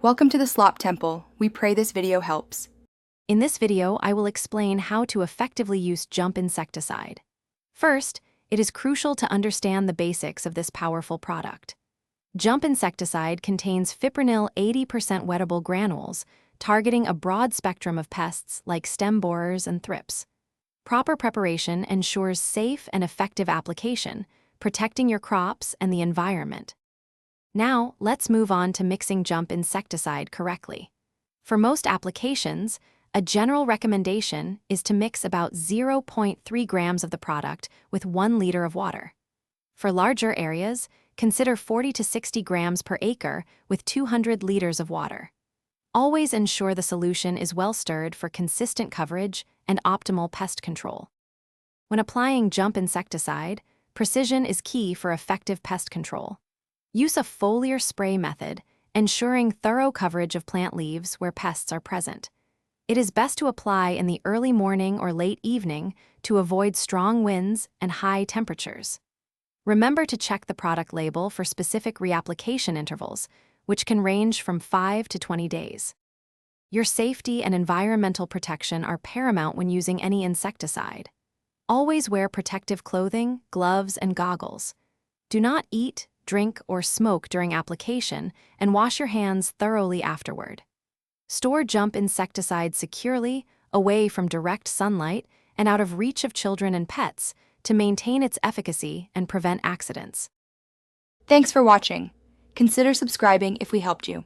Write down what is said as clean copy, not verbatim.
Welcome to the Slop Temple. We pray this video helps. In this video, I will explain how to effectively use jump insecticide. First, it is crucial to understand the basics of this powerful product. Jump insecticide contains fipronil 80% wettable granules, targeting a broad spectrum of pests like stem borers and thrips. Proper preparation ensures safe and effective application, protecting your crops and the environment. Now, let's move on to mixing jump insecticide correctly. For most applications, a general recommendation is to mix about 0.3 grams of the product with 1 liter of water. For larger areas, consider 40 to 60 grams per acre with 200 liters of water. Always ensure the solution is well stirred for consistent coverage and optimal pest control. When applying jump insecticide, precision is key for effective pest control. Use a foliar spray method, ensuring thorough coverage of plant leaves where pests are present. It is best to apply in the early morning or late evening to avoid strong winds and high temperatures. Remember to check the product label for specific reapplication intervals, which can range from 5 to 20 days. Your safety and environmental protection are paramount when using any insecticide. Always wear protective clothing, gloves, and goggles. Do not eat, drink, or smoke during application, and wash your hands thoroughly afterward. Store jump insecticide securely, away from direct sunlight, and out of reach of children and pets to maintain its efficacy and prevent accidents. Thanks for watching. Consider subscribing if we helped you.